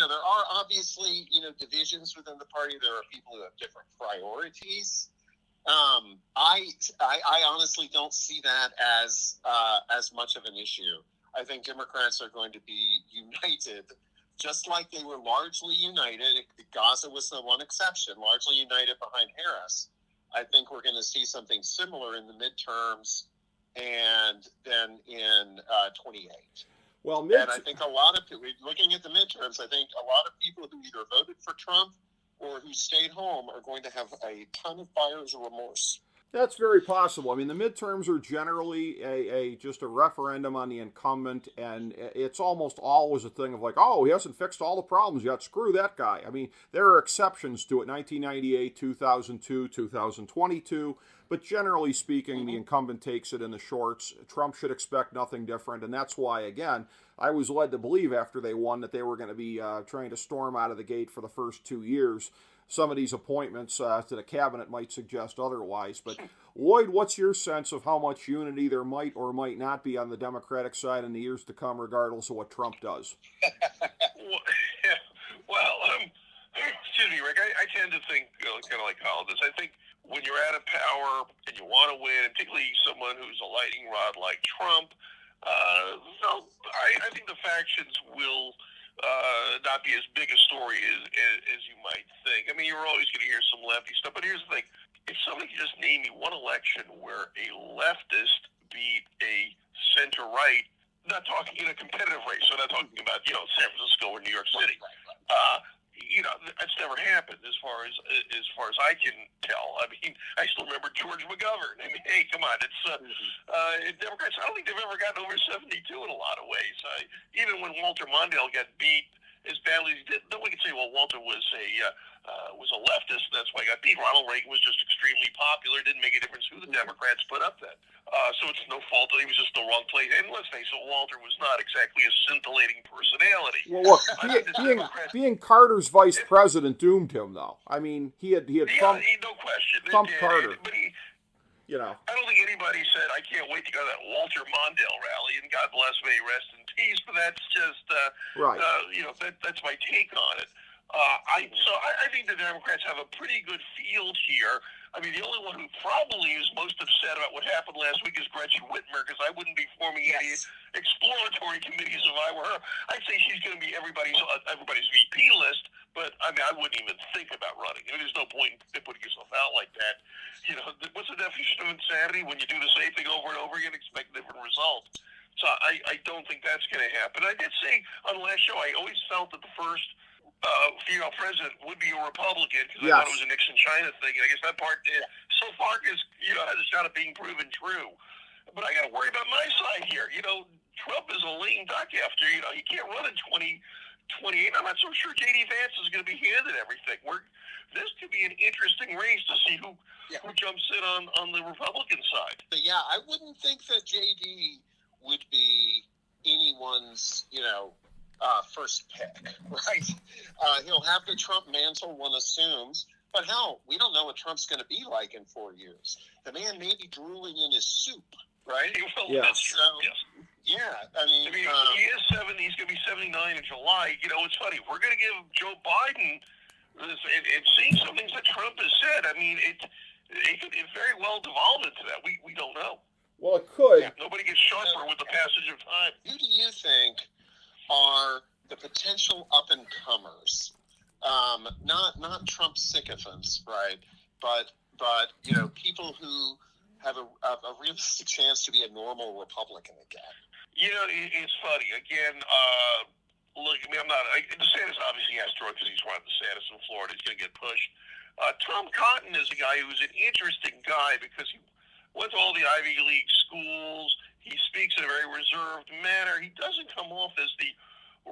There are obviously, divisions within the party. There are people who have different priorities. I honestly don't see that as much of an issue. I think Democrats are going to be united, just like they were largely united. Gaza was the one exception, largely united behind Harris. I think we're going to see something similar in the midterms and then in 28. Well, and I think a lot of people, looking at the midterms, I think a lot of people who either voted for Trump or who stayed home are going to have a ton of buyer's remorse. That's very possible. I mean, the midterms are generally just a referendum on the incumbent, and it's almost always a thing of like, oh, he hasn't fixed all the problems yet. Screw that guy. I mean, there are exceptions to it, 1998, 2002, 2022, but generally speaking, the incumbent takes it in the shorts. Trump should expect nothing different, and that's why, again, I was led to believe after they won that they were going to be trying to storm out of the gate for the first 2 years. Some of these appointments to the cabinet might suggest otherwise. But, Lloyd, what's your sense of how much unity there might or might not be on the Democratic side in the years to come, regardless of what Trump does? Well, excuse me, Rick, I tend to think kind of like Colin does. I think when you're out of power and you want to win, and particularly someone who's a lightning rod like Trump, I think the factions will not be as big a story as you might think. I mean, you're always going to hear some lefty stuff, but here's the thing. If somebody could just name me one election where a leftist beat a center-right, not talking in a competitive race, so not talking about, San Francisco or New York City. That's never happened as far as I can tell. I mean, I still remember George McGovern. I mean, hey, come on, it's Democrats. I don't think they've ever gotten over 72 in a lot of ways. Even when Walter Mondale got beat as badly as he did, no one can say, well, Walter was a leftist, and that's why he got beat. Ronald Reagan was just extremely popular. It didn't make a difference who the Democrats put up then. So it's no fault that he was just the wrong place. And let's face it, Walter was not exactly a scintillating personality. Well, look, being Carter's vice president doomed him, though. I mean, he had no question. Thumped Carter. But I don't think anybody said, I can't wait to go to that Walter Mondale rally, and God bless, may he rest in peace, but that's just, right. That's my take on it. I think the Democrats have a pretty good field here. I mean, the only one who probably is most upset about what happened last week is Gretchen Whitmer, because I wouldn't be forming any exploratory committees if I were her. I'd say she's going to be everybody's VP list, but I mean, I wouldn't even think about running. I mean, there's no point in putting yourself out like that. What's the definition of insanity? When you do the same thing over and over again, expect a different result. So I don't think that's going to happen. I did say on the last show, I always felt that the first female president would be a Republican, because I thought it was a Nixon-China thing, and I guess that part so far has a shot of being proven true. But I got to worry about my side here. Trump is a lame duck after, he can't run in 2028. I'm not so sure J.D. Vance is going to be handed everything. This could be an interesting race to see who jumps in on the Republican side. But I wouldn't think that J.D. would be anyone's, first pick, right? He'll have the Trump mantle, one assumes, but hell, we don't know what Trump's going to be like in 4 years. The man may be drooling in his soup, right? Well, that's true. I mean, he is 70. He's going to be 79 in July. It's funny. We're going to give Joe Biden and seeing some things that Trump has said. I mean, it could very well devolve into that. We don't know. Well, it could. Nobody gets sharper with the passage of time. Who do you think are the potential up-and-comers? Not Trump sycophants, right? But people who have a realistic chance to be a normal Republican again. It's funny. Again, look, I mean, DeSantis obviously has to run because he's running DeSantis in Florida. He's going to get pushed. Tom Cotton is a guy who's an interesting guy because he went to all the Ivy League schools. He speaks in a very reserved manner. He doesn't come off as the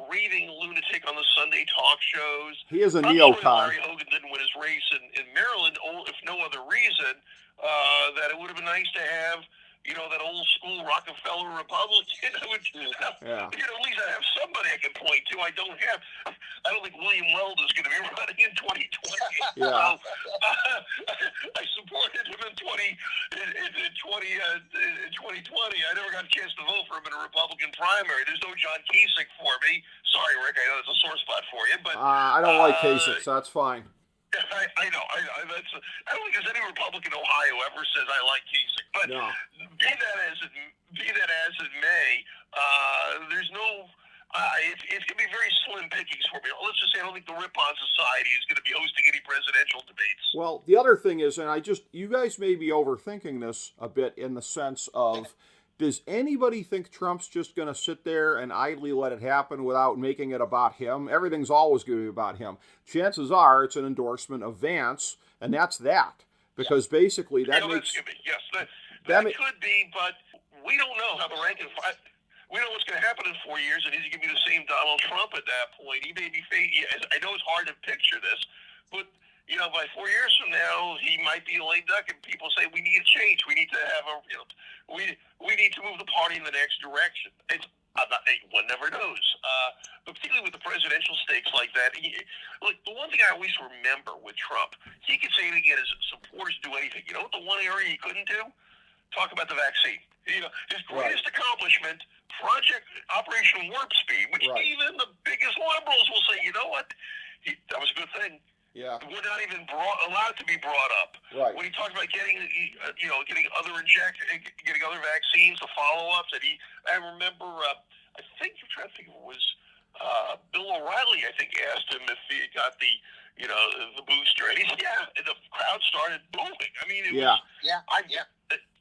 raving lunatic on the Sunday talk shows. He is a neocon. Larry Hogan didn't win his race in Maryland, if no other reason, that it would have been nice to have, that old school Rockefeller Republican. At least I have somebody I can point to. I don't think William Weld is going to be running in 2020. Yeah. I supported him in 2020. I never got a chance to vote for him in a Republican primary. There's no John Kasich for me. Sorry, Rick. I know it's a sore spot for you, but I don't like Kasich, so that's fine. I know. I don't think there's any Republican in Ohio ever says I like Kasich. But No. be that as it may, there's no. It's going to be very slim pickings for me. Let's just say I don't think the Ripon Society is going to be hosting any presidential debates. Well, the other thing is, and you guys may be overthinking this a bit in the sense of, does anybody think Trump's just going to sit there and idly let it happen without making it about him? Everything's always going to be about him. Chances are it's an endorsement of Vance, and that's that. Because basically that makes... That could be, but we don't know how the rank and file... We know what's going to happen in 4 years, and is he going to be the same Donald Trump at that point? He may be I know it's hard to picture this, but by 4 years from now, he might be a lame duck, and people say we need a change. We need to have we need to move the party in the next direction. One never knows, but particularly with the presidential stakes like that. Look, the one thing I always remember with Trump, he could say it again: his supporters do anything. You know what the one area he couldn't do? Talk about the vaccine. His greatest accomplishment, Operation Warp Speed, which even the biggest liberals will say, you know what, that was a good thing. Yeah. We're not even allowed to be brought up. Right. When he talked about getting other vaccines, the follow-ups, I remember, I think I'm trying to think, it was Bill O'Reilly, I think, asked him if he got the booster, and he said, yeah, and the crowd started booming. I mean, it was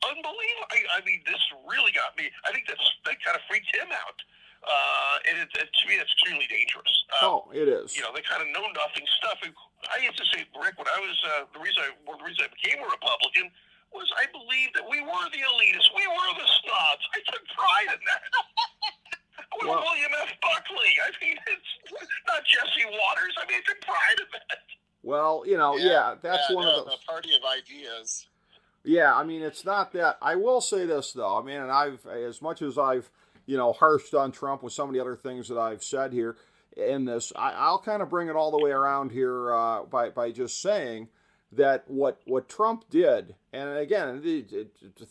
unbelievable. I mean, this really got me. I think that kind of freaked him out. And to me, that's extremely dangerous. It is. The kind of know-nothing stuff. And I used to say, Rick, when I was, the reason I became a Republican was I believed that we were the elitists. We were the snobs. I took pride in that. William F. Buckley. I mean, it's not Jesse Waters. I mean, I took pride in that. Well, that's one of those. The party of ideas. Yeah, I mean, it's not that. I will say this, though. I mean, and as much as I've, harshed on Trump with some of the other things that I've said here in this, I'll kind of bring it all the way around here by just saying that what Trump did, and again,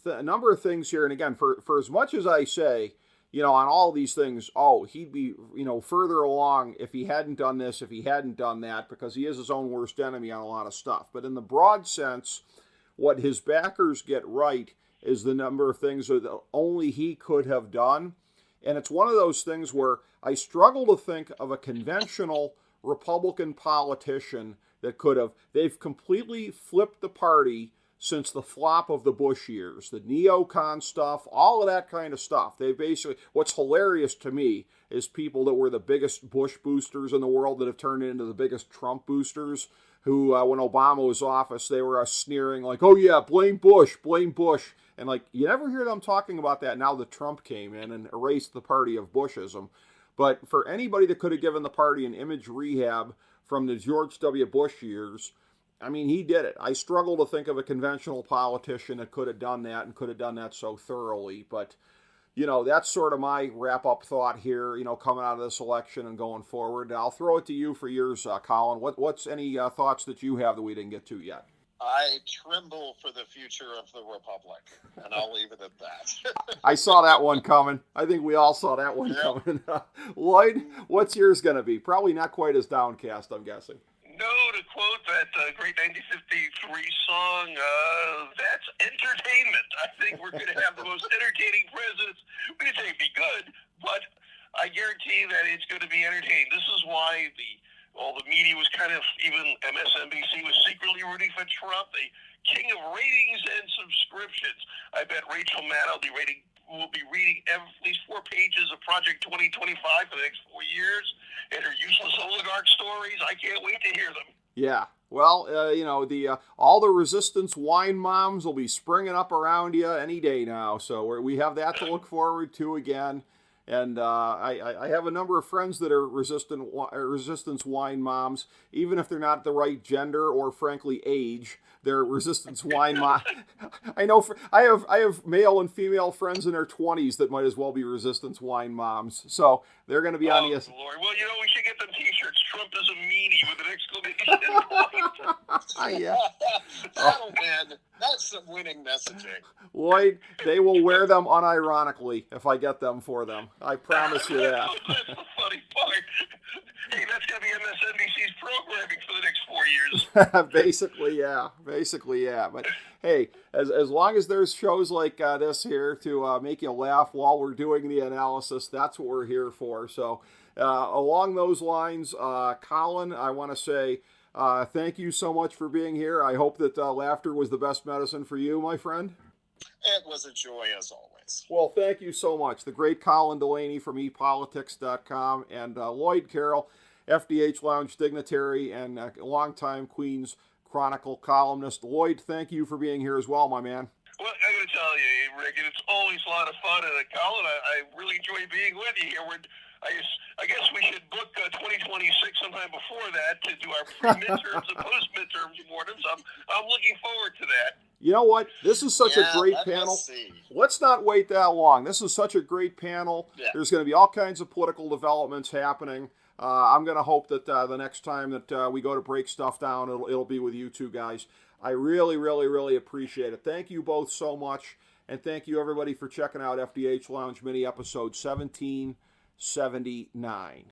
a number of things here, and again, for as much as I say, on all these things, he'd be, further along if he hadn't done this, if he hadn't done that, because he is his own worst enemy on a lot of stuff. But in the broad sense, what his backers get right is the number of things that only he could have done. And it's one of those things where I struggle to think of a conventional Republican politician that could have. They've completely flipped the party since the flop of the Bush years, the neocon stuff, all of that kind of stuff. They basically, what's hilarious to me is people that were the biggest Bush boosters in the world that have turned into the biggest Trump boosters, who, when Obama was office, they were sneering like, oh yeah, blame Bush. And you never hear them talking about that now that Trump came in and erased the party of Bushism. But for anybody that could have given the party an image rehab from the George W. Bush years, I mean, he did it. I struggle to think of a conventional politician that could have done that and could have done that so thoroughly. But, that's sort of my wrap-up thought here, coming out of this election and going forward. I'll throw it to you for yours, Colin. What's any thoughts that you have that we didn't get to yet? I tremble for the future of the Republic, and I'll leave it at that. I saw that one coming. I think we all saw that one coming. Lloyd, what's yours going to be? Probably not quite as downcast, I'm guessing. No, to quote that great 1953 song, that's entertainment. I think we're going to have the most entertaining presidents. We didn't say it'd be good, but I guarantee that it's going to be entertaining. This is why the media was kind of, even MSNBC was secretly rooting for Trump, the king of ratings and subscriptions. I bet Rachel Maddow will be reading at least 4 pages of Project 2025 for the next 4 years, and her useless oligarch stories. I can't wait to hear them. Yeah. Well, all the resistance wine moms will be springing up around you any day now. So we have that to look forward to again. And I have a number of friends that are resistance wine moms, even if they're not the right gender or, frankly, age. They're resistance wine moms. I know I have male and female friends in their 20s that might as well be resistance wine moms. So they're going to be on the... Oh, Lord. Well, we should get them T-shirts. Trump is a meanie with an exclamation point. Yeah. That'll win. That's some winning messaging. Lloyd, they will wear them unironically if I get them for them. I promise you that. That's the funny part. Hey, that's going to be MSNBC's programming for the next 4 4 years. Basically, yeah. But hey, as long as there's shows like this here to make you laugh while we're doing the analysis, that's what we're here for. So along those lines, Colin, I want to say thank you so much for being here. I hope that laughter was the best medicine for you, my friend. It was a joy as always. Well, thank you so much. The great Colin Delany from ePolitics.com and Lloyd Carroll, FDH Lounge Dignitary and longtime Queens Chronicle columnist. Lloyd, thank you for being here as well, my man. Well, I got to tell you, Rick, it's always a lot of fun. And Colin, I really enjoy being with you here. I guess we should book 2026 sometime before that to do our pre-midterms and post-midterms mornings. I'm looking forward to that. You know what? This is such a great panel. Let's not wait that long. This is such a great panel. Yeah. There's going to be all kinds of political developments happening. I'm going to hope that the next time that we go to break stuff down, it'll be with you two guys. I really, really, really appreciate it. Thank you both so much. And thank you, everybody, for checking out FDH Lounge Mini Episode 1779.